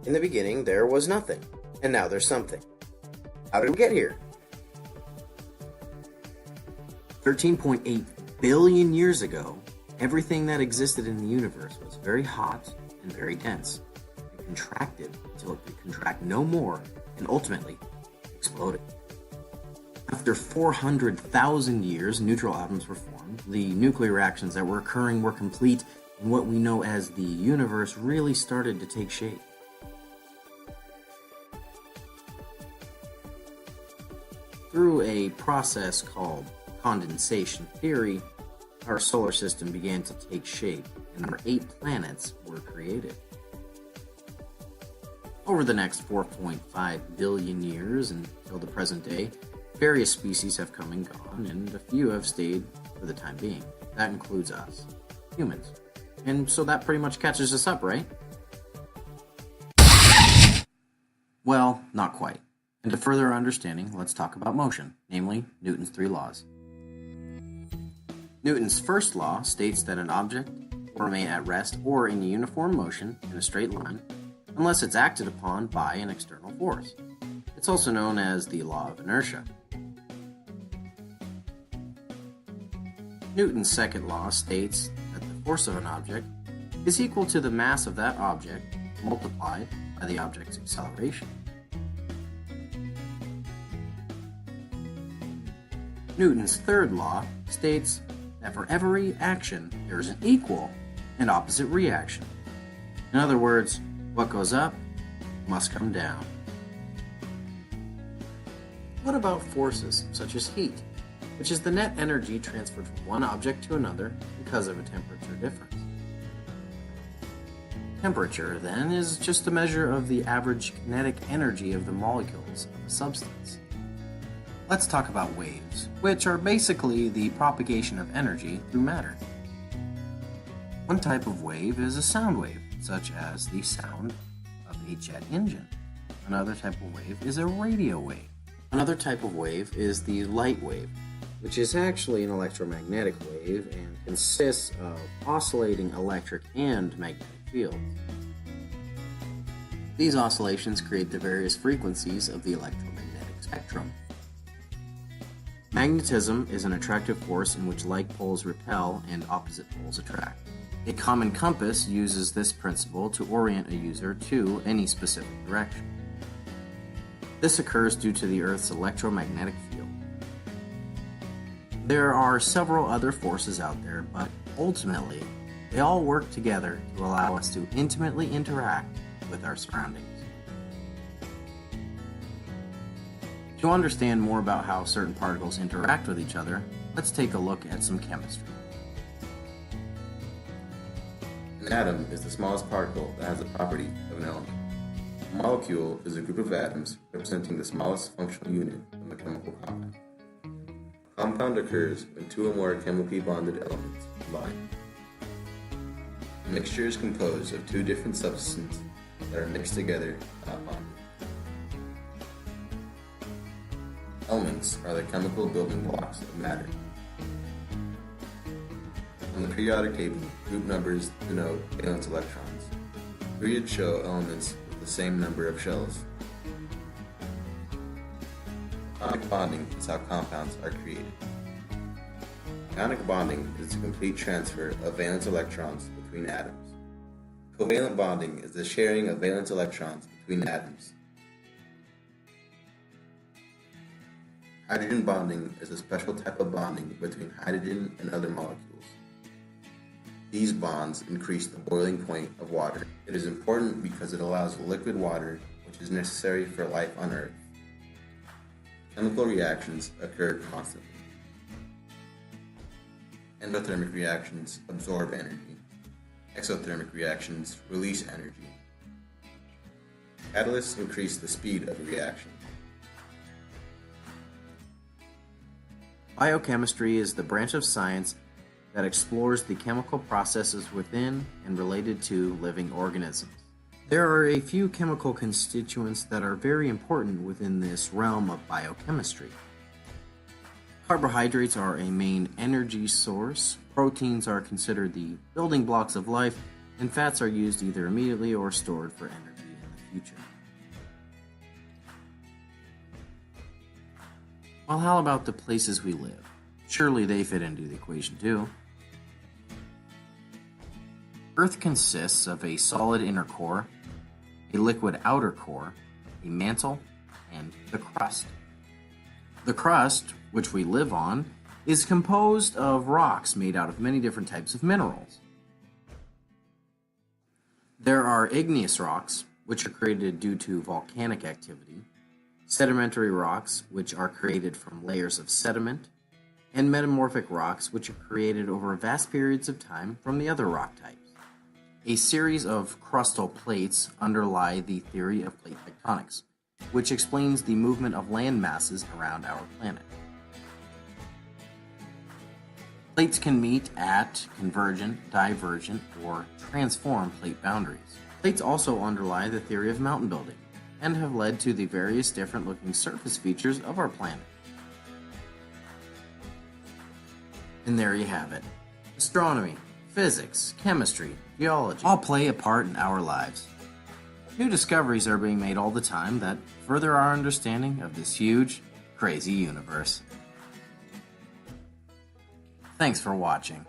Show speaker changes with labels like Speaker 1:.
Speaker 1: In the beginning, there was nothing, and now there's something. How did we get here? 13.8 billion years ago, everything that existed in the universe was very hot and very dense. It contracted until it could contract no more and ultimately exploded. After 400,000 years, neutral atoms were formed. The nuclear reactions that were occurring were complete, and what we know as the universe really started to take shape. Through a process called condensation theory, our solar system began to take shape, and our 8 planets were created. Over the next 4.5 billion years until the present day, various species have come and gone, and a few have stayed for the time being. That includes us, humans. And so that pretty much catches us up, right? Well, not quite. And to further our understanding, let's talk about motion, namely Newton's 3 laws. Newton's first law states that an object will remain at rest or in uniform motion in a straight line unless it's acted upon by an external force. It's also known as the law of inertia. Newton's second law states that the force of an object is equal to the mass of that object multiplied by the object's acceleration. Newton's third law states that for every action, there is an equal and opposite reaction. In other words, what goes up must come down. What about forces such as heat, which is the net energy transferred from one object to another because of a temperature difference? Temperature, then, is just a measure of the average kinetic energy of the molecules of a substance. Let's talk about waves, which are basically the propagation of energy through matter. One type of wave is a sound wave, such as the sound of a jet engine. Another type of wave is a radio wave. Another type of wave is the light wave, which is actually an electromagnetic wave and consists of oscillating electric and magnetic fields. These oscillations create the various frequencies of the electromagnetic spectrum. Magnetism is an attractive force in which like poles repel and opposite poles attract. A common compass uses this principle to orient a user to any specific direction. This occurs due to the Earth's electromagnetic field. There are several other forces out there, but ultimately, they all work together to allow us to intimately interact with our surroundings. To understand more about how certain particles interact with each other, let's take a look at some chemistry.
Speaker 2: An atom is the smallest particle that has the property of an element. A molecule is a group of atoms representing the smallest functional unit of a chemical compound. A compound occurs when 2 or more chemically bonded elements combine. A mixture is composed of 2 different substances that are mixed together without bonding. Elements are the chemical building blocks of matter. On the periodic table, group numbers denote valence electrons. Periods show elements with the same number of shells. Ionic bonding is how compounds are created. Ionic bonding is the complete transfer of valence electrons between atoms. Covalent bonding is the sharing of valence electrons between atoms. Hydrogen bonding is a special type of bonding between hydrogen and other molecules. These bonds increase the boiling point of water. It is important because it allows liquid water, which is necessary for life on Earth. Chemical reactions occur constantly. Endothermic reactions absorb energy. Exothermic reactions release energy. Catalysts increase the speed of a reaction.
Speaker 1: Biochemistry is the branch of science that explores the chemical processes within and related to living organisms. There are a few chemical constituents that are very important within this realm of biochemistry. Carbohydrates are a main energy source, proteins are considered the building blocks of life, and fats are used either immediately or stored for energy in the future. Well, how about the places we live? Surely they fit into the equation too. Earth consists of a solid inner core, a liquid outer core, a mantle, and the crust. The crust, which we live on, is composed of rocks made out of many different types of minerals. There are igneous rocks, which are created due to volcanic activity, sedimentary rocks, which are created from layers of sediment, and metamorphic rocks, which are created over vast periods of time from the other rock types. A series of crustal plates underlie the theory of plate tectonics, which explains the movement of land masses around our planet. Plates can meet at convergent, divergent, or transform plate boundaries. Plates also underlie the theory of mountain building and have led to the various different looking surface features of our planet. And there you have it. Astronomy, physics, chemistry, geology all play a part in our lives. New discoveries are being made all the time that further our understanding of this huge, crazy universe. Thanks for watching.